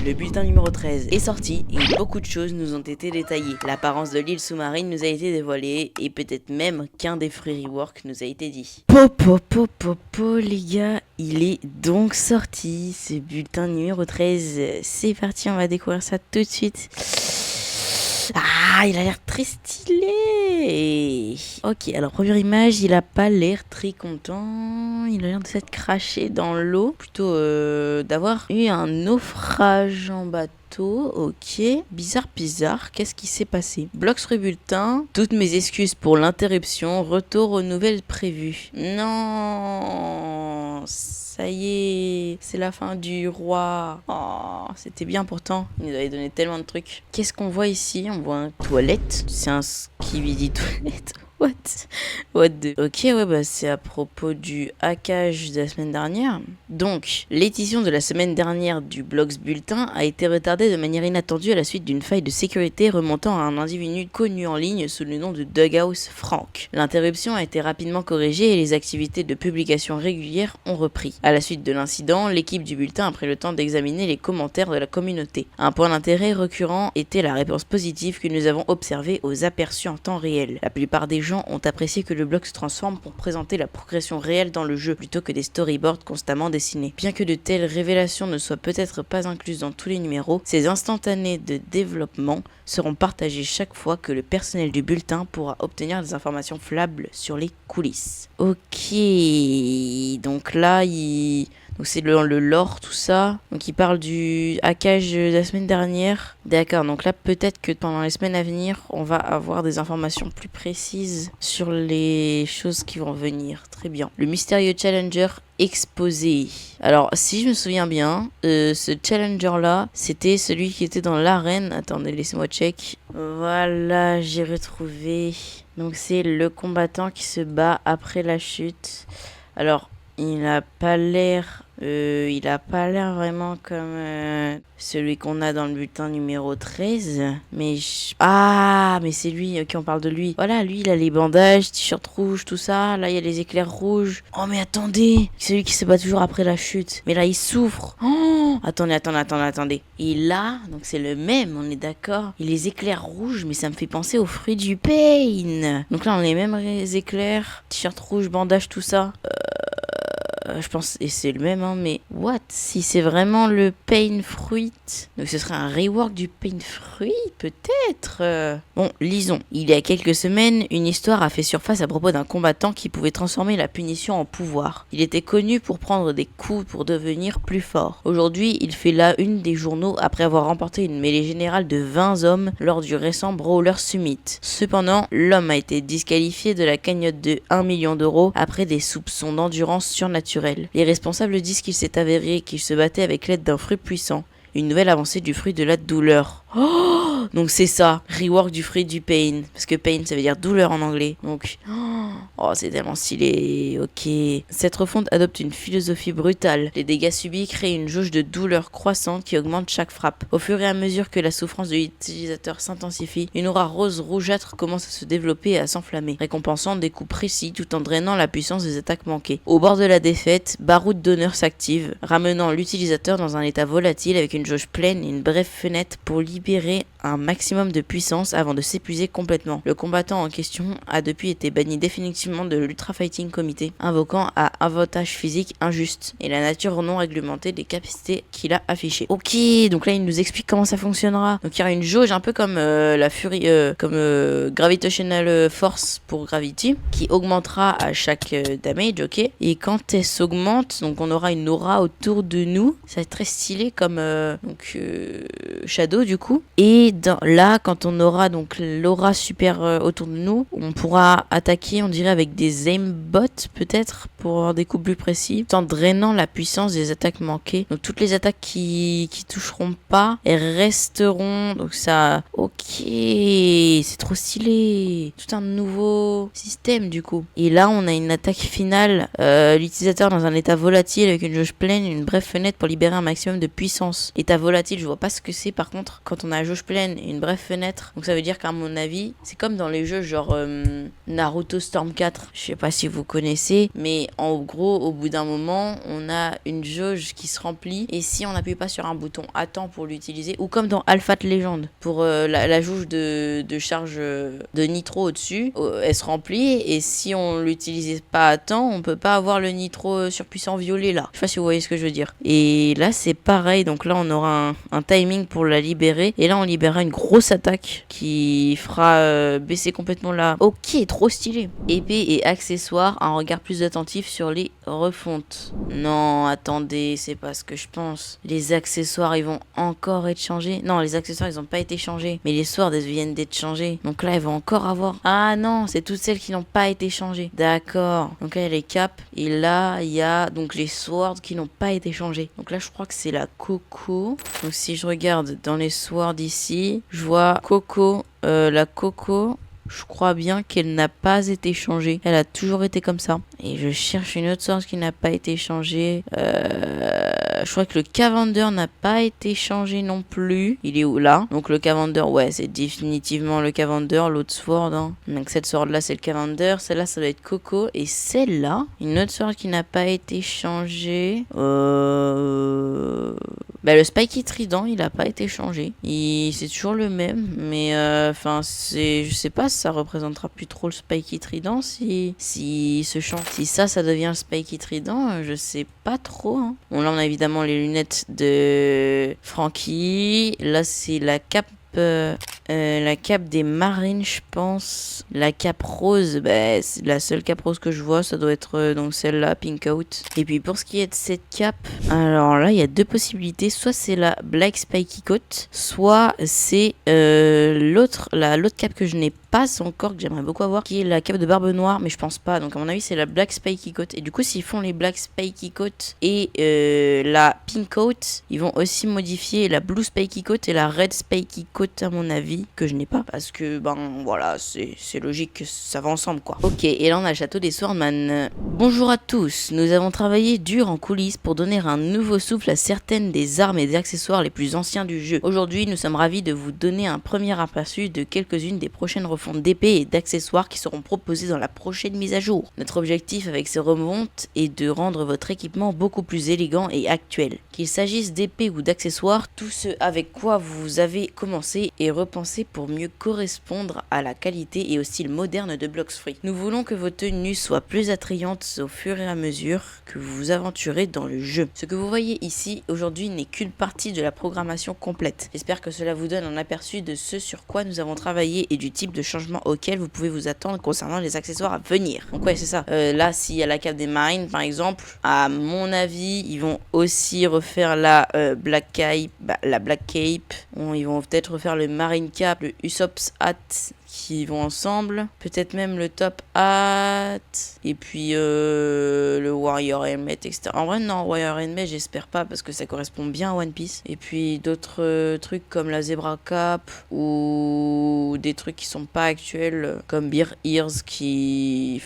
Le bulletin numéro 13 est sorti et beaucoup de choses nous ont été détaillées. L'apparence de l'île sous-marine nous a été dévoilée et peut-être même qu'un des fruits rework nous a été dit. Popo les gars, il est donc sorti ce bulletin numéro 13. C'est parti, on va découvrir ça tout de suite. Ah, il a l'air très stylé. Ok, alors première image, il a pas l'air très content. Il a l'air de s'être craché dans l'eau. Plutôt d'avoir eu un naufrage en bateau. Ok, bizarre. Qu'est-ce qui s'est passé? Blox Bulletin. Toutes mes excuses pour l'interruption. Retour aux nouvelles prévues. Non, ça y est, c'est la fin du roi. Oh, c'était bien pourtant. Il nous avait donné tellement de trucs. Qu'est-ce qu'on voit ici? On voit une toilette. C'est un skibidi toilette. What the... Ok, ouais, bah c'est à propos du hackage de la semaine dernière. Donc, l'édition de la semaine dernière du Blox Bulletin a été retardée de manière inattendue à la suite d'une faille de sécurité remontant à un individu connu en ligne sous le nom de Dughouse Frank. L'interruption a été rapidement corrigée et les activités de publication régulières ont repris. À la suite de l'incident, l'équipe du bulletin a pris le temps d'examiner les commentaires de la communauté. Un point d'intérêt récurrent était la réponse positive que nous avons observée aux aperçus en temps réel. La plupart des gens ont apprécié que le blog se transforme pour présenter la progression réelle dans le jeu plutôt que des storyboards constamment dessinés. Bien que de telles révélations ne soient peut-être pas incluses dans tous les numéros, ces instantanés de développement seront partagés chaque fois que le personnel du bulletin pourra obtenir des informations fiables sur les coulisses. Ok, donc là donc c'est le lore, tout ça. Donc il parle du hackage de la semaine dernière. D'accord, donc là peut-être que pendant les semaines à venir, on va avoir des informations plus précises sur les choses qui vont venir. Très bien. Le mystérieux challenger exposé. Alors si je me souviens bien, ce challenger là, c'était celui qui était dans l'arène. Attendez, laissez-moi check. Voilà, j'ai retrouvé. Donc c'est le combattant qui se bat après la chute. Alors, il a pas l'air vraiment comme celui qu'on a dans le bulletin numéro 13. Mais mais c'est lui, ok, on parle de lui. Voilà, lui, il a les bandages, t-shirt rouge, tout ça. Là, il y a les éclairs rouges. Oh, mais attendez, c'est lui qui se bat toujours après la chute. Mais là, il souffre. Oh, attendez. Et là, donc c'est le même, on est d'accord. Il les éclairs rouges, mais ça me fait penser aux fruits du pain. Donc là, on a les mêmes éclairs, t-shirt rouge, bandage, tout ça. Je pense, et c'est le même, hein, mais what? Si c'est vraiment le Pain Fruit, donc ce serait un rework du Pain Fruit, peut-être. Bon, lisons. Il y a quelques semaines, une histoire a fait surface à propos d'un combattant qui pouvait transformer la punition en pouvoir. Il était connu pour prendre des coups pour devenir plus fort. Aujourd'hui, il fait la une des journaux après avoir remporté une mêlée générale de 20 hommes lors du récent Brawler Summit. Cependant, l'homme a été disqualifié de la cagnotte de 1 million d'euros après des soupçons d'endurance surnaturelle. Les responsables disent qu'il s'est avéré qu'il se battait avec l'aide d'un fruit puissant, une nouvelle avancée du fruit de la douleur. Oh, donc c'est ça, rework du fruit du pain, parce que pain ça veut dire douleur en anglais. Donc c'est tellement stylé. Ok. Cette refonte adopte une philosophie brutale. Les dégâts subis créent une jauge de douleur croissante qui augmente chaque frappe. Au fur et à mesure que la souffrance de l'utilisateur s'intensifie, une aura rose rougeâtre commence à se développer et à s'enflammer, récompensant des coups précis tout en drainant la puissance des attaques manquées. Au bord de la défaite, Baroud d'honneur s'active, ramenant l'utilisateur dans un état volatile avec une jauge pleine et une brève fenêtre pour libérer un maximum de puissance avant de s'épuiser complètement. Le combattant en question a depuis été banni définitivement de l'Ultra Fighting Committee, invoquant un avantage physique injuste et la nature non réglementée des capacités qu'il a affichées. Ok, donc là il nous explique comment ça fonctionnera. Donc il y aura une jauge un peu comme la Fury, Gravitational Force pour Gravity, qui augmentera à chaque damage, ok. Et quand elle s'augmente, donc on aura une aura autour de nous. Ça va être très stylé comme Shadow du coup. Et là, quand on aura donc l'aura super autour de nous, on pourra attaquer, on dirait avec des aimbots peut-être pour avoir des coups plus précis, tout en drainant la puissance des attaques manquées. Donc toutes les attaques qui toucheront pas, elles resteront. Donc ça, ok, c'est trop stylé. Tout un nouveau système du coup. Et là, on a une attaque finale. L'utilisateur dans un état volatile avec une jauge pleine, une brève fenêtre pour libérer un maximum de puissance. État volatile, je vois pas ce que c'est par contre. Quand on a la jauge pleine et une brève fenêtre, donc ça veut dire qu'à mon avis, c'est comme dans les jeux genre Naruto Storm 4. Je sais pas si vous connaissez, mais en gros, au bout d'un moment, on a une jauge qui se remplit. Et si on n'appuie pas sur un bouton à temps pour l'utiliser, ou comme dans Alpha Legend, pour la jauge de charge de nitro au-dessus, elle se remplit. Et si on l'utilisait pas à temps, on peut pas avoir le nitro surpuissant violet là. Je sais pas si vous voyez ce que je veux dire. Et là, c'est pareil. Donc là, on aura un timing pour la libérer. Et là, on libérera une grosse attaque qui fera baisser complètement la... Ok, trop stylé. Épée et accessoires, un regard plus attentif sur les refontes. Non, attendez, c'est pas ce que je pense. Les accessoires, ils vont encore être changés. Non, les accessoires, ils ont pas été changés. Mais les swords, elles viennent d'être changées. Donc là, elles vont encore avoir... Ah non, c'est toutes celles qui n'ont pas été changées. D'accord. Donc là, il y a les caps. Et là, il y a donc les swords qui n'ont pas été changés. Donc là, je crois que c'est la Coco. Donc si je regarde dans les swords ici, je vois Coco. La Coco... Je crois bien qu'elle n'a pas été changée. Elle a toujours été comme ça. Et je cherche une autre sorte qui n'a pas été changée. Je crois que le Cavander n'a pas été changé non plus. Il est où là? Donc le Cavander, ouais, c'est définitivement le Cavander. L'autre sword, hein. Donc cette sword là, c'est le Cavander. Celle-là, ça doit être Coco. Et celle-là, une autre sword qui n'a pas été changée. Bah, le Spiky Trident, il a pas été changé. C'est toujours le même. Mais enfin, je sais pas si ça représentera plus trop le Spiky Trident si se change. Si ça devient le Spiky Trident, je sais pas trop. Hein. Bon, là, on a évidemment les lunettes de Frankie. Là, c'est la cape des marines, je pense. La cape rose, bah, c'est la seule cape rose que je vois. Ça doit être donc celle-là, Pink Out. Et puis pour ce qui est de cette cape, alors là, il y a deux possibilités. Soit c'est la Black Spiky Coat, soit c'est l'autre cape que je n'ai pas encore, que j'aimerais beaucoup avoir, qui est la cape de Barbe Noire, mais je pense pas. Donc à mon avis, c'est la Black Spiky Coat. Et du coup, s'ils font les Black Spiky Coat et la Pink Coat, ils vont aussi modifier la Blue Spiky Coat et la Red Spiky Coat, à mon avis, que je n'ai pas, parce que ben voilà, c'est logique que ça va ensemble quoi. Ok, et là on a le château des Swordman. Bonjour à tous, nous avons travaillé dur en coulisses pour donner un nouveau souffle à certaines des armes et des accessoires les plus anciens du jeu. Aujourd'hui, nous sommes ravis de vous donner un premier aperçu de quelques-unes des prochaines refontes d'épées et d'accessoires qui seront proposées dans la prochaine mise à jour. Notre objectif avec ces remontes est de rendre votre équipement beaucoup plus élégant et actuel. Qu'il s'agisse d'épées ou d'accessoires, tout ce avec quoi vous avez commencé est repensé pour mieux correspondre à la qualité et au style moderne de Blox Free. Nous voulons que vos tenues soient plus attrayantes au fur et à mesure que vous vous aventurez dans le jeu. Ce que vous voyez ici aujourd'hui n'est qu'une partie de la programmation complète. J'espère que cela vous donne un aperçu de ce sur quoi nous avons travaillé et du type de changement auquel vous pouvez vous attendre concernant les accessoires à venir. Donc ouais, c'est ça. Là, s'il y a la cape des marines par exemple, à mon avis, ils vont aussi refaire la Black Cape. Bon, ils vont peut-être refaire le Marine Cap, le Usopp's Hat qui vont ensemble. Peut-être même le Top Hat. Et puis le Warrior Helmet, etc. En vrai, non, Warrior Helmet, j'espère pas parce que ça correspond bien à One Piece. Et puis d'autres trucs comme la Zebra Cap ou des trucs qui sont pas actuels comme Bear Ears qui...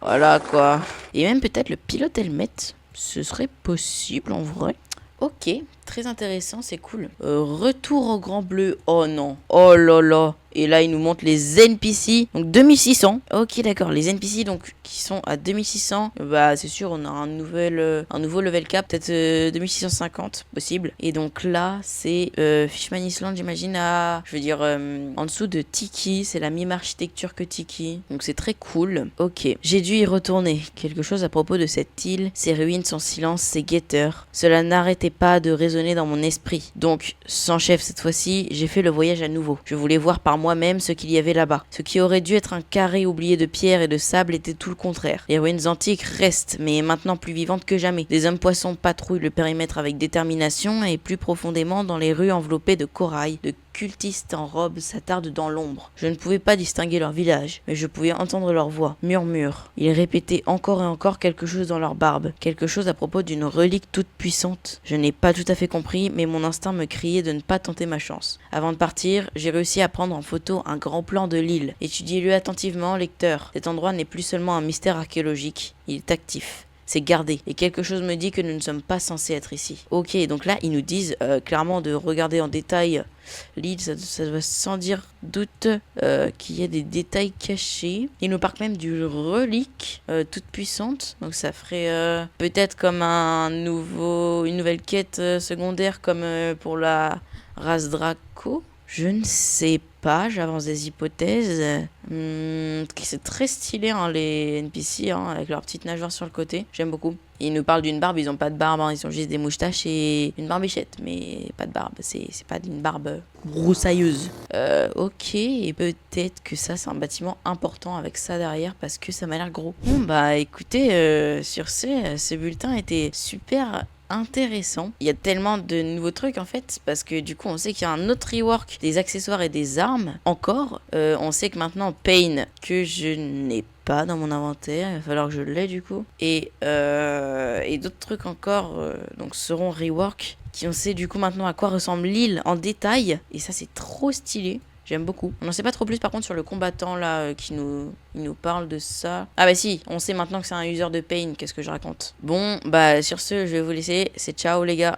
Voilà quoi. Et même peut-être le Pilot Helmet. Ce serait possible en vrai. Ok, très intéressant, c'est cool. Retour au Grand Bleu. Oh non. Oh là là. Et là, il nous montre les NPC. Donc 2600. Ok, d'accord. Les NPC donc qui sont à 2600. Bah, c'est sûr, on a un nouveau level cap. Peut-être 2650, possible. Et donc là, c'est Fishman Island, j'imagine, en dessous de Tiki. C'est la même architecture que Tiki. Donc c'est très cool. Ok, j'ai dû y retourner. Quelque chose à propos de cette île. Ses ruines, son silence, ses guetteurs. Cela n'arrêtait pas de résonner dans mon esprit. Donc, sans chef cette fois-ci, j'ai fait le voyage à nouveau. Je voulais voir par moi-même ce qu'il y avait là-bas. Ce qui aurait dû être un carré oublié de pierre et de sable était tout le contraire. Les ruines antiques restent, mais maintenant plus vivantes que jamais. Des hommes poissons patrouillent le périmètre avec détermination et plus profondément dans les rues enveloppées de corail, de cultistes en robe s'attardent dans l'ombre. Je ne pouvais pas distinguer leur visage, mais je pouvais entendre leur voix. Murmure. Ils répétaient encore et encore quelque chose dans leur barbe. Quelque chose à propos d'une relique toute puissante. Je n'ai pas tout à fait compris, mais mon instinct me criait de ne pas tenter ma chance. Avant de partir, j'ai réussi à prendre en photo un grand plan de l'île. Étudiez-le attentivement, lecteur. Cet endroit n'est plus seulement un mystère archéologique. Il est actif. C'est gardé. Et quelque chose me dit que nous ne sommes pas censés être ici. Ok, donc là, ils nous disent clairement de regarder en détail L'île, ça doit sans dire doute qu'il y a des détails cachés. Il nous parle même du relique toute puissante. Donc ça ferait peut-être comme une nouvelle quête secondaire comme pour la race Draco. Je ne sais pas, j'avance des hypothèses. C'est très stylé hein, les NPC avec leur petite nageoire sur le côté. J'aime beaucoup. Ils nous parlent d'une barbe, ils ont pas de barbe, ils ont juste des moustaches et une barbichette, mais pas de barbe. C'est pas d'une barbe broussailleuse. Ok, et peut-être que ça c'est un bâtiment important avec ça derrière parce que ça m'a l'air gros. Bon bah écoutez, sur ce bulletin était super intéressant. Il y a tellement de nouveaux trucs en fait parce que du coup on sait qu'il y a un autre rework des accessoires et des armes encore. On sait que maintenant Pain que je n'ai pas dans mon inventaire, il va falloir que je l'aie du coup. Et d'autres trucs encore donc seront rework qui on sait du coup maintenant à quoi ressemble l'île en détail et ça c'est trop stylé. J'aime beaucoup. On n'en sait pas trop plus par contre sur le combattant là il nous parle de ça. Ah bah si, on sait maintenant que c'est un user de Pain, qu'est-ce que je raconte. Bon, bah sur ce, je vais vous laisser. C'est ciao les gars.